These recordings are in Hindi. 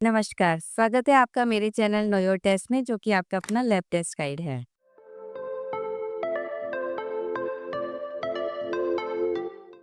नमस्कार, स्वागत है आपका मेरे चैनल नो योर टेस्ट में, जो कि आपका अपना लैब टेस्ट गाइड है।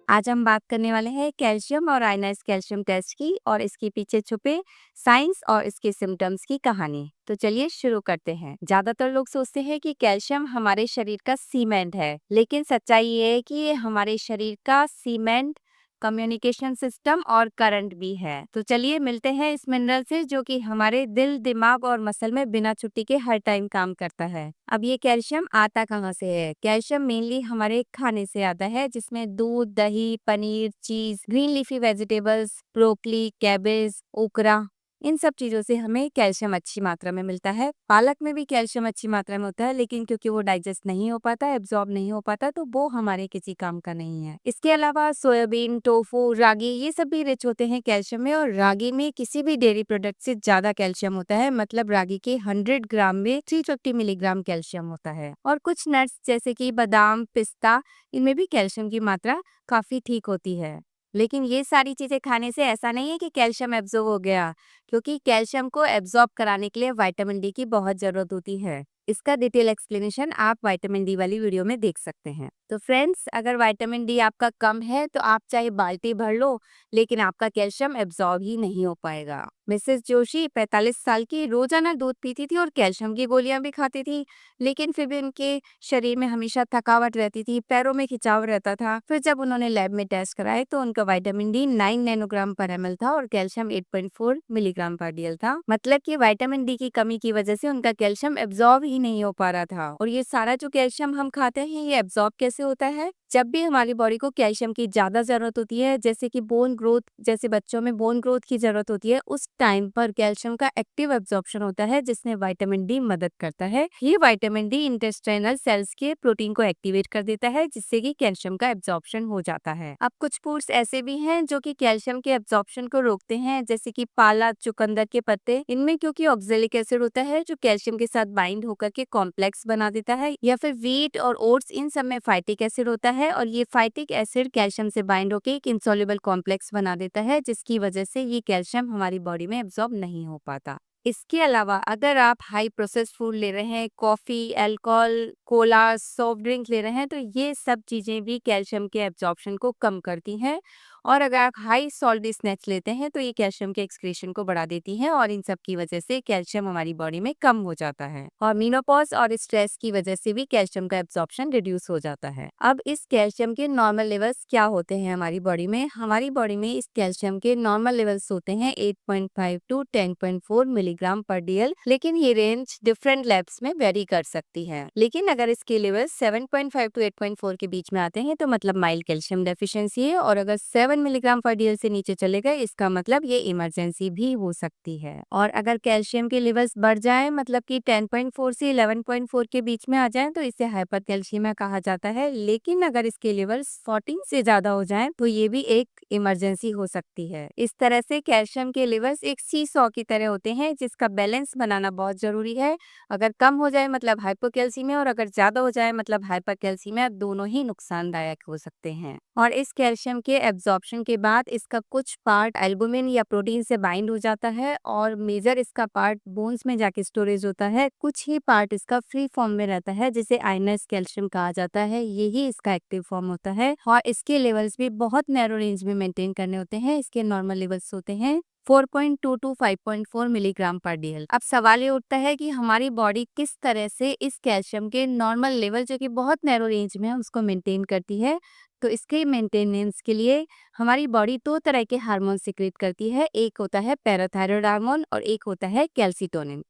आज हम बात करने वाले हैं कैल्शियम और आयनाइज्ड कैल्शियम टेस्ट की और इसके पीछे छुपे साइंस और इसके सिम्टम्स की कहानी। तो चलिए शुरू करते हैं। ज्यादातर लोग सोचते हैं कि कैल्शियम हमारे शरीर का सीमेंट है, लेकिन सच्चाई ये है कि ये हमारे शरीर का सीमेंट, कम्युनिकेशन सिस्टम और करंट भी है। तो चलिए मिलते हैं इस मिनरल से, जो कि हमारे दिल, दिमाग और मसल में बिना छुट्टी के हर टाइम काम करता है। अब ये कैल्शियम आता कहाँ से है? कैल्शियम मेनली हमारे खाने से आता है, जिसमें दूध, दही, पनीर, चीज, green leafy vegetables, broccoli, cabbage, ओकरा, इन सब चीजों से हमें कैल्शियम अच्छी मात्रा में मिलता है। पालक में भी कैल्शियम अच्छी मात्रा में होता है, लेकिन क्योंकि वो डाइजेस्ट नहीं हो पाता, एब्जॉर्ब नहीं हो पाता, तो वो हमारे किसी काम का नहीं है। इसके अलावा सोयाबीन, टोफू, रागी, ये सब भी रिच होते हैं कैल्शियम में। और रागी में किसी भी डेयरी प्रोडक्ट से ज्यादा कैल्शियम होता है, मतलब रागी के 100 ग्राम में 350 मिलीग्राम कैल्शियम होता है। और कुछ नट्स जैसे कि बादाम, पिस्ता, इनमें भी कैल्शियम की मात्रा काफी ठीक होती है। लेकिन ये सारी चीजें खाने से ऐसा नहीं है कि कैल्शियम एब्जॉर्ब हो गया, क्योंकि कैल्शियम को एब्जॉर्ब कराने के लिए विटामिन डी की बहुत जरूरत होती है। इसका डिटेल एक्सप्लेनेशन आप विटामिन डी वाली वीडियो में देख सकते हैं। तो फ्रेंड्स, अगर विटामिन डी आपका कम है तो आप चाहे बाल्टी भर लो, लेकिन आपका कैल्शियम एब्जॉर्ब ही नहीं हो पाएगा। मिसेस जोशी 45 साल की, रोजाना दूध पीती थी और कैल्शियम की गोलियां भी खाती थी, लेकिन फिर भी उनके शरीर में हमेशा थकावट रहती थी, पैरों में खिंचाव रहता था। फिर जब उन्होंने लैब में टेस्ट कराए तो उनका विटामिन डी 9 नैनोग्राम पर एमएल था और कैल्शियम 8.4 मिलीग्राम पर डीएल था। मतलब कि विटामिन डी की कमी की वजह से उनका कैल्शियम एब्जॉर्ब ही नहीं हो पा रहा था। और ये सारा जो कैल्शियम हम खाते हैं, ये एब्जॉर्ब कैसे होता है? जब भी हमारी बॉडी को कैल्शियम की ज्यादा जरूरत होती है, जैसे कि बोन ग्रोथ, जैसे बच्चों में बोन ग्रोथ की जरूरत होती है, उस टाइम पर कैल्शियम का एक्टिव एब्जॉर्प्शन होता है, जिसमें विटामिन डी मदद करता है। ये विटामिन डी इंटेस्टाइनल सेल्स के प्रोटीन को एक्टिवेट कर देता है, जिससे कि कैल्शियम का एब्जॉर्प्शन हो जाता है। अब कुछ फूड्स ऐसे भी हैं जो कि कैल्शियम के एब्जॉर्प्शन को रोकते हैं, जैसे कि पालक, चुकंदर के पत्ते। इनमें क्योंकि ऑक्जेलिक एसिड होता है, जो कैल्शियम के साथ बाइंड होकर के कॉम्प्लेक्स बना देता है। या फिर व्हीट और ओट्स, इन सब में फाइटिक एसिड होता है, और ये फाइटिक एसिड कैल्शियम से बाइंड होकर एक इनसॉल्युबल कॉम्प्लेक्स बना देता है, जिसकी वजह से ये कैल्शियम हमारी बॉडी में एब्जॉर्ब नहीं हो पाता। इसके अलावा अगर आप हाई प्रोसेस्ड फूड ले रहे हैं, coffee, alcohol, Cola, soft drink ले रहे हैं, तो ये सब चीजें भी कैल्शियम के एब्जॉर्प्शन को कम करती हैं। और अगर आप हाई सॉल्टी स्नैक्स लेते हैं तो ये कैल्शियम के एक्सक्रीशन को बढ़ा देती हैं, और इन सब की वजह से कैल्शियम हमारी बॉडी में कम हो जाता है। और मेनोपॉज और स्ट्रेस की वजह से भी कैल्शियम का एब्जॉर्प्शन रिड्यूस हो जाता है। अब इस कैल्शियम के नॉर्मल लेवल्स क्या होते हैं हमारी बॉडी में? हमारी बॉडी में इस कैल्शियम के नॉर्मल लेवल्स होते हैं 8.5 टू 10.4 मिलीग्राम पर डीएल, लेकिन ये रेंज डिफरेंट लैब्स में वेरी कर सकती है। लेकिन अगर इसके लेवल्स 7.5 टू 8.4 के बीच में आते हैं तो मतलब माइल्ड कैल्शियम डेफिशिएंसी है, और अगर 7 मिलीग्राम पर डीएल से नीचे चले गए, इसका मतलब ये इमरजेंसी भी हो सकती है। और अगर कैल्शियम के लेवल्स बढ़ जाए, मतलब कि 10.4 से 11.4 के बीच में आ जाए, तो इसे हाइपर कैल्शियमिया कहा जाता है। लेकिन अगर इसके लेवल्स 14 से ज्यादा हो जाए तो ये भी एक इमरजेंसी हो सकती है। इस तरह से कैल्शियम के लेवल्स एक सी-सॉ की तरह होते हैं, जिसका बैलेंस बनाना बहुत जरूरी है। अगर कम हो जाए मतलब हाइपोकैल्सीमिया, और अगर ज्यादा हो जाए मतलब हाइपरकैल्सीमिया, दोनों ही नुकसानदायक हो सकते हैं। और इस कैल्शियम के एब्जॉर्प्शन के बाद इसका कुछ पार्ट एल्बुमिन या प्रोटीन से बाइंड हो जाता है, और मेजर इसका पार्ट बोन्स में जाके स्टोरेज होता है। कुछ ही पार्ट इसका फ्री फॉर्म में रहता है, जिसे आयनाइज्ड कैल्शियम कहा जाता है। यही इसका एक्टिव फॉर्म होता है, और इसके लेवल्स भी बहुत नैरो रेंज में मेंटेन करने होते हैं। इसके नॉर्मल लेवल्स होते हैं 4.2 टू 5.4 मिलीग्राम पर डीएल। अब सवाल ये उठता है कि हमारी बॉडी किस तरह से इस कैल्शियम के नॉर्मल लेवल, जो कि बहुत नैरो रेंज में है, उसको मेंटेन करती है। तो इसके मेंटेनेंस के लिए हमारी बॉडी दो तरह के हार्मोन सिक्रेट करती है। एक होता है पैराथायरॉयड हार्मोन और एक होता है कैल्सिटोनिन।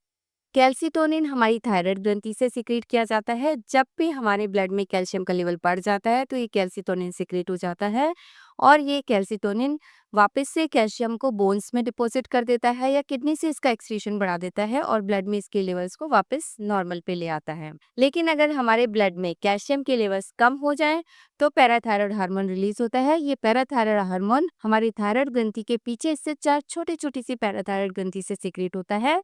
कैल्सिटोनिन हमारी थायराइड ग्रंथि से सिक्रेट किया जाता है। जब भी हमारे ब्लड में कैल्शियम का लेवल बढ़ जाता है तो ये कैल्सिटोनिन सिक्रेट हो जाता है, और ये कैल्सिटोनिन वापस से कैल्शियम को बोन्स में डिपॉजिट कर देता है, या किडनी से इसका एक्सक्रीशन बढ़ा देता है और ब्लड में इसके लेवल्स को वापस नॉर्मल पे ले आता है। लेकिन अगर हमारे ब्लड में कैल्शियम के लेवल्स कम हो जाएं तो पैराथायरॉयड हार्मोन रिलीज होता है। ये पैराथायरॉयड हार्मोन हमारी थायराइड ग्रंथि के पीछे स्थित 4 छोटी छोटी सी पैराथायरॉयड ग्रंथि से सिक्रेट होता है,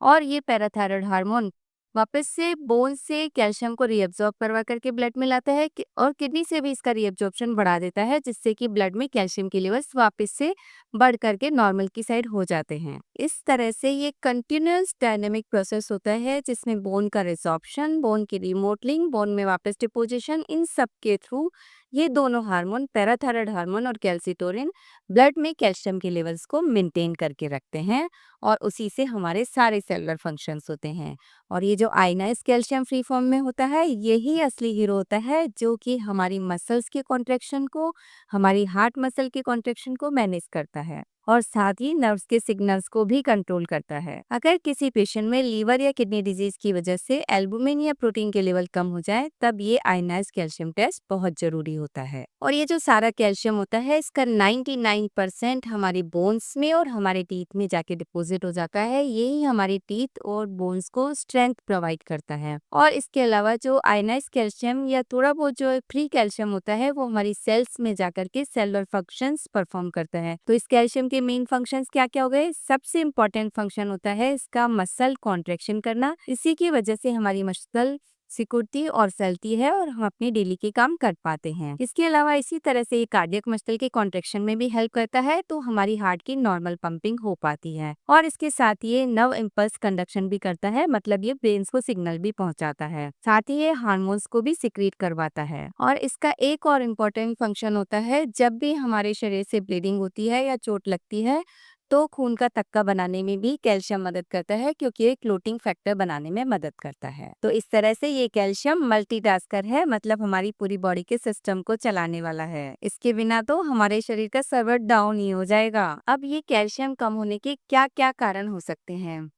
और ये पैराथायरॉयड हार्मोन वापस से बोन से कैल्शियम को रीअब्जॉर्ब करवा करके ब्लड में लाता है और किडनी से भी इसका रीअब्जॉर्प्शन बढ़ा देता है, जिससे कि ब्लड में कैल्शियम के लेवल्स वापस से बढ़ करके नॉर्मल की साइड हो जाते हैं। इस तरह से ये कंटिन्यूअस डायनेमिक प्रोसेस होता है, जिसमें बोन का रिसॉर्प्शन, बोन की रिमोडलिंग, बोन में वापस डिपोजिशन, इन सब के थ्रू ये दोनों हार्मोन, पैराथायराइड हार्मोन और कैल्सिटोनिन, ब्लड में कैल्शियम के लेवल्स को मेंटेन करके रखते हैं और उसी से हमारे सारे सेलुलर फंक्शंस होते हैं। और ये जो आयनाइज कैल्शियम फ्री फॉर्म में होता है, यही असली हीरो होता है, जो कि हमारी मसल्स के कॉन्ट्रैक्शन को, हमारी हार्ट मसल के कॉन्ट्रैक्शन को मैनेज करता है और साथ ही नर्व्स के सिग्नल्स को भी कंट्रोल करता है। अगर किसी पेशेंट में लीवर या किडनी डिजीज की वजह से एल्बुमिन या प्रोटीन के लेवल कम हो जाए, तब ये आयनाइज कैल्शियम टेस्ट बहुत जरूरी होता है। और ये जो सारा कैल्शियम होता है, इसका 99% हमारी बोन्स में और हमारे टीथ में जाके डिपोजिट हो जाता है। यही हमारी टीथ और बोन्स को स्ट्रेंथ प्रोवाइड करता है। और इसके अलावा जो आयनाइज कैल्शियम या थोड़ा बहुत जो फ्री कैल्शियम होता है, वो हमारी सेल्स में जाकर के सेलुलर फंक्शंस परफॉर्म करता है। तो इस कैल्शियम के मेन फंक्शंस क्या क्या हो गए? सबसे इंपॉर्टेंट फंक्शन होता है इसका मसल कॉन्ट्रैक्शन करना। इसी की वजह से हमारी मसल सिकुड़ती और फैलती है और हम अपनी डेली के काम कर पाते हैं। इसके अलावा इसी तरह से ये कार्डियक मसल के कॉन्ट्रैक्शन में भी हेल्प करता है, तो हमारी हार्ट की नॉर्मल पंपिंग हो पाती है। और इसके साथ ये नर्व इम्पल्स कंडक्शन भी करता है, मतलब ये ब्रेन को सिग्नल भी पहुंचाता है। साथ ही ये हार्मोन्स को भी सिक्रीट करवाता है। और इसका एक और इम्पोर्टेंट फंक्शन होता है, जब भी हमारे शरीर से ब्लीडिंग होती है या चोट लगती है, तो खून का थक्का बनाने में भी कैल्शियम मदद करता है, क्योंकि ये क्लोटिंग फैक्टर बनाने में मदद करता है। तो इस तरह से ये कैल्शियम मल्टीटास्कर है, मतलब हमारी पूरी बॉडी के सिस्टम को चलाने वाला है। इसके बिना तो हमारे शरीर का सर्वर डाउन ही हो जाएगा। अब ये कैल्शियम कम होने के क्या क्या कारण हो सकते हैं?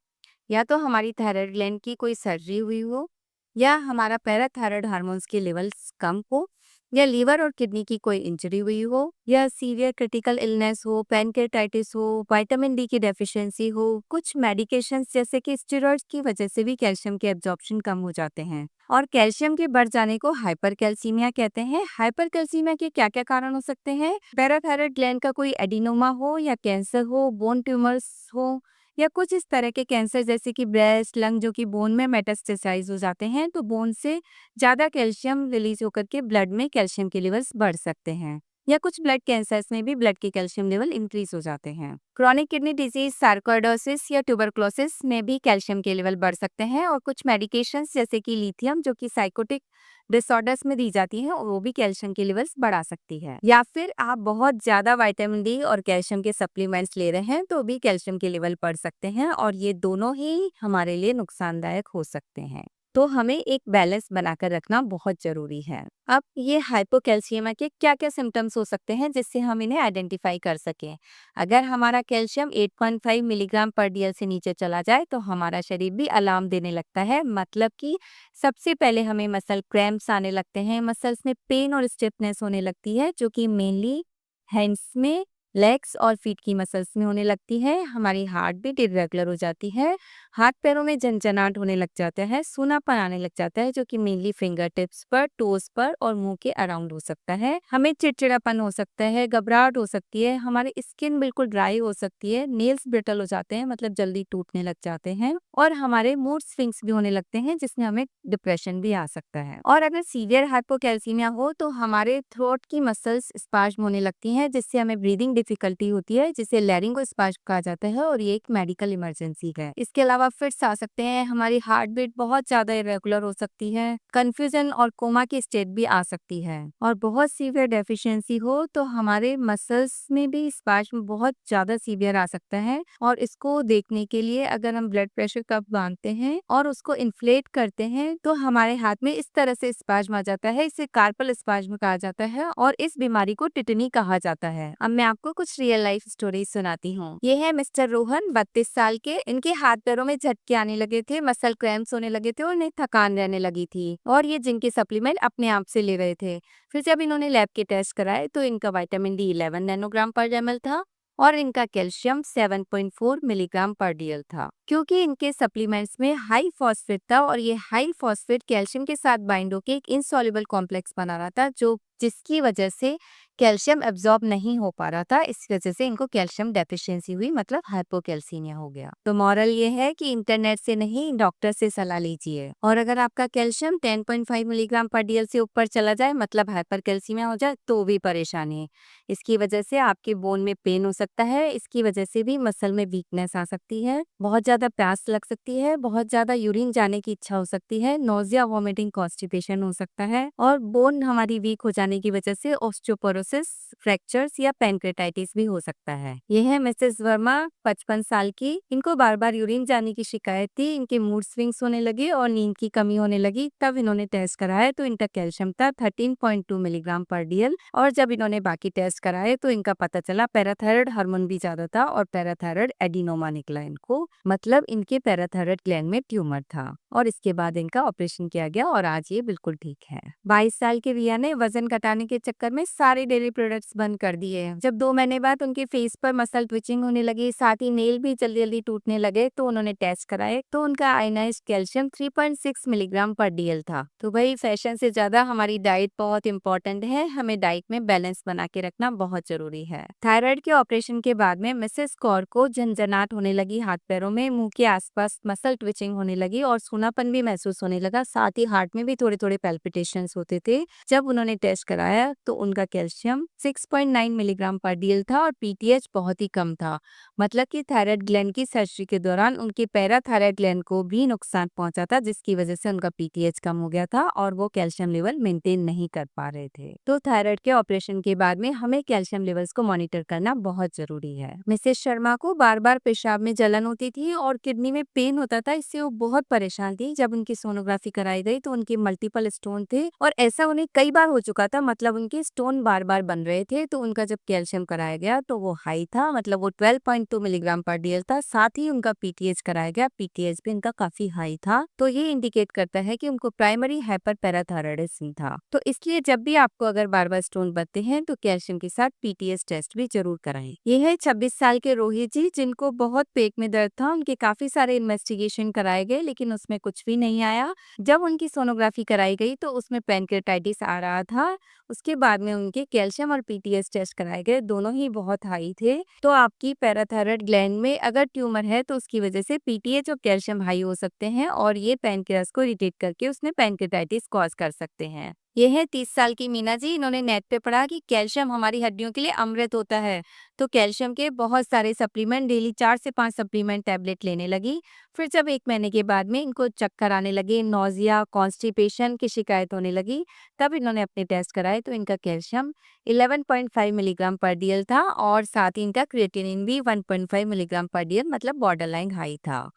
या तो हमारी थायराइड ग्लैंड की कोई सर्जरी हुई हो, या हमारा पैराथायराइड हार्मोन्स के लेवल्स कम हो, या लीवर और किडनी की कोई इंजरी हुई हो, या सीवियर क्रिटिकल इलनेस हो, पैनक्रेटाइटिस हो, विटामिन डी की डेफिशिएंसी हो, कुछ मेडिकेशंस जैसे कि स्टेरॉइड्स की वजह से भी कैल्शियम के एब्जॉर्प्शन कम हो जाते हैं। और कैल्शियम के बढ़ जाने को हाइपरकैल्सीमिया कहते हैं। हाइपरकैल्सीमिया के क्या क्या कारण हो सकते हैं? पैराथायराइड ग्लैंड का कोई एडिनोमा हो, या कैंसर हो, बोन ट्यूमर्स हो, या कुछ इस तरह के कैंसर जैसे कि ब्रेस्ट, लंग, जो कि बोन में मेटास्टेसाइज हो जाते हैं, तो बोन से ज्यादा कैल्शियम रिलीज होकर के ब्लड में कैल्शियम के लेवल्स बढ़ सकते हैं। या कुछ ब्लड कैंसर्स में भी ब्लड के कैल्शियम लेवल इंक्रीज हो जाते हैं। क्रॉनिक किडनी डिजीज, सार्कोइडोसिस या ट्यूबरक्लोसिस में भी कैल्शियम के लेवल बढ़ सकते हैं। और कुछ मेडिकेशंस जैसे कि लिथियम, जो कि साइकोटिक डिसऑर्डर्स में दी जाती है, और वो भी कैल्शियम के लेवल्स बढ़ा सकती है। या फिर आप बहुत ज्यादा विटामिन डी और कैल्शियम के सप्लीमेंट्स ले रहे हैं, तो भी कैल्शियम के लेवल बढ़ सकते हैं, और ये दोनों ही हमारे लिए नुकसानदायक हो सकते हैं। तो हमें एक बैलेंस बनाकर रखना बहुत जरूरी है। अब ये हाइपोकैल्शियमा के क्या क्या सिम्टम्स हो सकते हैं, जिससे हम इन्हें आइडेंटिफाई कर सकें? अगर हमारा कैल्शियम 8.5 मिलीग्राम पर डीएल से नीचे चला जाए, तो हमारा शरीर भी अलार्म देने लगता है। मतलब कि सबसे पहले हमें मसल क्रैम्प्स आने लगते हैं, मसल्स में पेन और स्टिफनेस होने लगती है, जो कि मेनली हैंड्स में, लेग्स और फीट की मसल्स में होने लगती है। हमारी हार्ट बीट इरेगुलर हो जाती है, हाथ पैरों में झनझनाहट होने लग जाता है, सूनापन आने लग जाता है, जो कि मेनली फिंगर टिप्स पर, टोस पर और मुंह के अराउंड हो सकता है। हमें चिड़चिड़ापन हो सकता है, घबराहट हो सकती है, हमारी स्किन बिल्कुल ड्राई हो सकती है, नेल्स ब्रिटल हो जाते हैं, मतलब जल्दी टूटने लग जाते हैं, और हमारे मूड स्विंग्स भी होने लगते हैं, जिसमें हमें डिप्रेशन भी आ सकता है। और अगर सीवियर हाइपोकैल्सीमिया हो, तो हमारे थ्रोट की मसल्स स्पाज्म होने लगती हैं, जिससे हमें ब्रीदिंग डिफिकल्टी होती है, जिसे लैरिंगोस्पाज्म कहा जाता है, और ये एक मेडिकल इमरजेंसी है। इसके अलावा फिट्स आ सकते हैं, हमारी हार्ट बीट बहुत ज्यादा इरेगुलर हो सकती है, कंफ्यूजन और कोमा की स्टेट भी आ सकती है। और बहुत सीवियर डेफिशिएंसी हो, तो हमारे मसल्स में भी स्पाज्म बहुत ज्यादा सीवियर आ सकता है। और इसको देखने के लिए अगर हम ब्लड प्रेशर कप बांधते हैं और उसको इन्फ्लेट करते हैं, तो हमारे हाथ में इस तरह से स्पाज्म आ जाता है। इसे कार्पल स्पाज्म कहा जाता है, और इस बीमारी को टिटनी कहा जाता है। अब मैं आपको कुछ रियल लाइफ स्टोरीज सुनाती हूँ। ये है मिस्टर रोहन, 32 साल के। इनके हाथ पैरों में झटके आने लगे थे, मसल क्रैम्प्स होने लगे थे, और इन्हें थकान रहने लगी थी, और ये जिंक के सप्लीमेंट अपने आप से ले रहे थे। फिर जब इन्होंने लैब के टेस्ट कराए, तो इनका विटामिन डी 11 नैनोग्राम पर ml था, और इनका कैल्शियम 7.4 मिलीग्राम पर डीएल था। क्योंकि इनके सप्लीमेंट्स में हाई फॉस्फेट था, और ये हाई फॉस्फेट कैल्शियम के साथ बाइंड होकर एक इनसॉल्युबल कॉम्प्लेक्स बना रहा था, जो जिसकी वजह से कैल्शियम एब्जॉर्ब नहीं हो पा रहा था। इस वजह से इनको कैल्शियम डेफिशिएंसी हुई, मतलब हाइपोकैल्सीमिया हो गया। तो मॉरल ये है कि इंटरनेट से नहीं, डॉक्टर से सलाह लीजिए। और अगर आपका कैल्शियम 10.5 मिलीग्राम पर डीएल से ऊपर चला जाए, मतलब हाइपरकैल्सीमिया हो जाए, तो भी परेशानी है। इसकी वजह से आपके बोन में पेन हो सकता है, इसकी वजह से भी मसल में वीकनेस आ सकती है, बहुत ज्यादा प्यास लग सकती है, बहुत ज्यादा यूरिन जाने की इच्छा हो सकती है, नोजिया, वॉमिटिंग, कॉन्स्टिपेशन हो सकता है, और बोन हमारी वीक हो जाने की वजह से ऑस्टियोपोरोसिस, फ्रैक्चर्स या पैनक्रेटाइटिस भी हो सकता है। ये है मिसेस वर्मा, 55 साल की। इनको बार बार यूरिन जाने की शिकायत थी, इनके मूड स्विंग्स होने लगे और नींद की कमी होने लगी। तब इन्होंने टेस्ट कराया तो इनका कैल्शियम था 13.2 मिलीग्राम पर डीएल। और जब इन्होंने बाकी टेस्ट कराए तो इनका पता चला पैराथायराइड हार्मोन भी ज्यादा था और पैराथायराइड एडिनोमा निकला इनको, मतलब इनके पैराथायराइड ग्लैंड में ट्यूमर था। और इसके बाद इनका ऑपरेशन किया गया और आज ये बिल्कुल ठीक है। 22 साल के रिया ने वजन घटाने के चक्कर में सारे डेयरी प्रोडक्ट्स बंद कर दिए। जब 2 महीने बाद उनके फेस पर मसल ट्विचिंग होने लगी, साथ ही नेल भी जल्दी जल्दी टूटने लगे, तो उन्होंने टेस्ट कराए तो उनका आयनाइज्ड कैल्शियम 3.6 मिलीग्राम पर डीएल था। तो भाई, फैशन से ज्यादा हमारी डाइट बहुत इंपॉर्टेंट है, हमें डाइट में बैलेंस बना के रखना बहुत जरूरी है। थायराइड के ऑपरेशन के बाद में मिसेस कौर को झंझनाहट होने लगी हाथ पैरों में, मुंह के आसपास मसल ट्विचिंग होने लगी और सूनापन भी महसूस होने लगा, साथ ही हार्ट में भी थोड़े थोड़े पैल्पिटेशंस होते थे। जब उन्होंने टेस्ट कराया तो उनका कैल्शियम 6.9 मिलीग्राम पर डीएल था और पीटीएच बहुत ही कम था, मतलब कि थायराइड ग्लैंड की सर्जरी के दौरान उनके पैराथायराइड ग्लैंड को भी नुकसान पहुंचा था, जिसकी वजह से उनका पीटीएच कम हो गया था और वो कैल्शियम लेवल मेंटेन नहीं कर पा रहे थे। तो थायराइड के ऑपरेशन के बाद में हमें कैल्शियम लेवल्स को मॉनिटर करना बहुत जरूरी है। मिसेस शर्मा को बार बार पेशाब में जलन होती थी और किडनी में पेन होता था, इससे वो बहुत परेशान थी। जब उनकी सोनोग्राफी कराई गई तो उनके मल्टीपल स्टोन थे और ऐसा उन्हें कई बार हो चुका था, मतलब उनके स्टोन बार बार बन रहे थे। तो उनका जब कैल्शियम कराया गया तो वो हाई था, मतलब वो 12.2 मिलीग्राम पर डीएल था। साथ ही उनका पीटीएच कराया गया, पीटीएच भी इनका काफी हाई था। तो ये इंडिकेट करता है कि उनको प्राइमरी हाइपर पैराथायराइडिज्म था। तो इसलिए जब भी आपको अगर बार बार स्टोन बनते हैं तो कैल्शियम के साथ पीटीएच टेस्ट भी जरूर कराएं। ये है 26 साल के रोहित जी, जिनको बहुत पेट में दर्द था। उनके काफी सारे इन्वेस्टिगेशन कराए गए लेकिन उसमें कुछ भी नहीं आया। जब उनकी सोनोग्राफी कराई गई तो उसमें पैनक्रेटाइटिस आ रहा था। उसके बाद में उनके कैल्शियम और पीटीएच टेस्ट कराए गए, दोनों ही बहुत हाई थे। तो आपकी पैराथायराइड ग्लैंड में अगर ट्यूमर है तो उसकी वजह से पीटीएच और कैल्शियम हाई हो सकते हैं और ये पैनक्रियास को इरिटेट करके उसमें पैनक्रेटाइटिस कॉज कर सकते हैं। ये है 30 साल की मीना जी, इन्होंने नेट पे पढ़ा कि कैल्शियम हमारी हड्डियों के लिए अमृत होता है। तो कैल्शियम के बहुत सारे सप्लीमेंट, डेली 4 से 5 सप्लीमेंट टैबलेट लेने लगी। फिर जब 1 महीने के बाद में इनको चक्कर आने लगे, नोजिया, कॉन्स्टिपेशन की शिकायत होने लगी, तब इन्होंने अपने टेस्ट कराए तो इनका कैल्शियम 11.5 मिलीग्राम पर डीएल था और साथ ही इनका क्रिएटिनिन भी 1.5 मिलीग्राम पर डीएल, मतलब बॉर्डरलाइन हाई था।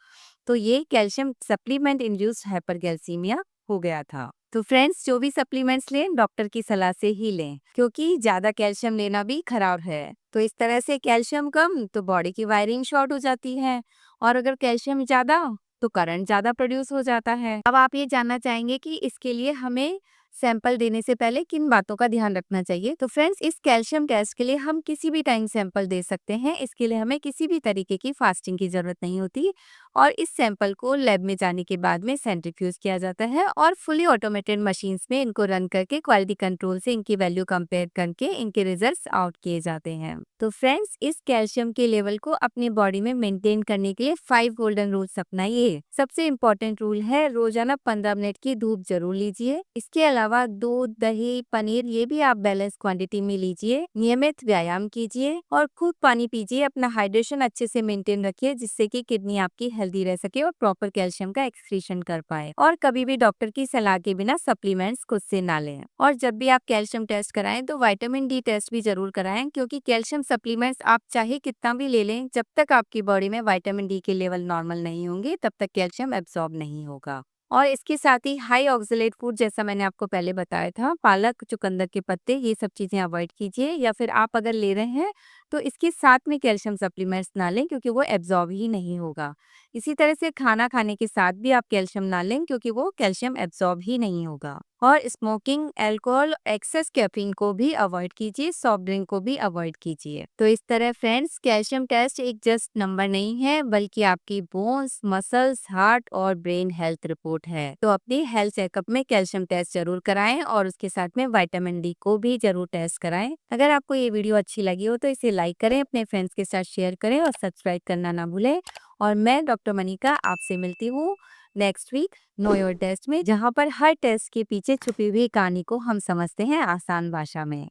तो ये कैल्शियम सप्लीमेंट इंड्यूस्ड हाइपरकैल्सीमिया हो गया था। तो फ्रेंड्स, जो भी सप्लीमेंट्स लें डॉक्टर की सलाह से ही लें, क्योंकि ज्यादा कैल्शियम लेना भी खराब है। तो इस तरह से कैल्शियम कम तो बॉडी की वायरिंग शॉर्ट हो जाती है, और अगर कैल्शियम ज्यादा तो करंट ज्यादा प्रोड्यूस हो जाता है। अब आप ये जानना चाहेंगे कि इसके लिए हमें सैंपल देने से पहले किन बातों का ध्यान रखना चाहिए। तो फ्रेंड्स, इस कैल्शियम टेस्ट के लिए हम किसी भी टाइम सैंपल दे सकते हैं। इसके लिए हमें किसी भी तरीके की फास्टिंग की जरूरत नहीं होती और इस सैंपल को लैब में जाने के बाद में सेंट्रीफ्यूज किया जाता है और फुली ऑटोमेटेड मशीन्स में इनको रन करके क्वालिटी कंट्रोल से इनकी वैल्यू कंपेयर करके इनके रिजल्ट्स आउट किए जाते हैं। तो फ्रेंड्स, इस कैल्शियम के लेवल को अपनी बॉडी में मेंटेन करने के लिए 5 गोल्डन रूल्स अपनाइए। सबसे इम्पोर्टेंट रूल है रोजाना 15 मिनट की धूप जरूर लीजिए। इसके अलावा दूध, दही, पनीर ये भी आप बैलेंस क्वांटिटी में लीजिए। नियमित व्यायाम कीजिए और खूब पानी पीजिए। अपना हाइड्रेशन अच्छे से मेंटेन रखिए जिससे कि किडनी आपकी हेल्दी रह सके और प्रॉपर कैल्शियम का एक्सक्रीशन कर पाए। और कभी भी डॉक्टर की सलाह के बिना सप्लीमेंट्स खुद से ना लें। और जब भी आप कैल्शियम टेस्ट कराएं तो विटामिन डी टेस्ट भी जरूर कराएं, क्योंकि कैल्शियम सप्लीमेंट्स आप चाहे कितना भी ले लें, जब तक आपकी बॉडी में विटामिन डी के लेवल नॉर्मल नहीं होंगे तब तक कैल्शियम एब्सॉर्ब नहीं होगा। और इसके साथ ही हाई ऑक्सलेट फूड, जैसा मैंने आपको पहले बताया था, पालक, चुकंदर के पत्ते, ये सब चीजें अवॉइड कीजिए। या फिर आप अगर ले रहे हैं तो इसके साथ में कैल्शियम सप्लीमेंट्स ना लें क्योंकि वो एब्जॉर्ब ही नहीं होगा। इसी तरह से खाना खाने के साथ भी आप कैल्शियम ना लें क्योंकि वो कैल्शियम एब्जॉर्ब ही नहीं होगा। और स्मोकिंग, अल्कोहल, एक्सेस कैफीन को भी अवॉइड कीजिए, सॉफ्ट ड्रिंक को भी अवॉइड कीजिए। तो इस तरह फ्रेंड्स, कैल्शियम टेस्ट एक जस्ट नंबर नहीं है बल्कि आपकी बोन्स, मसल्स, हार्ट और ब्रेन हेल्थ रिपोर्ट है। तो अपनी हेल्थ चेकअप में कैल्शियम टेस्ट जरूर कराएं और उसके साथ में विटामिन डी को भी जरूर टेस्ट कराएं। अगर आपको ये वीडियो अच्छी लगी हो तो इसे लाइक करें, अपने फ्रेंड्स के साथ शेयर करें और सब्सक्राइब करना ना भूलें। और मैं डॉक्टर मनिका आपसे मिलती हूँ next week know your test में, जहाँ पर हर टेस्ट के पीछे छुपी हुई कहानी को हम समझते हैं आसान भाषा में।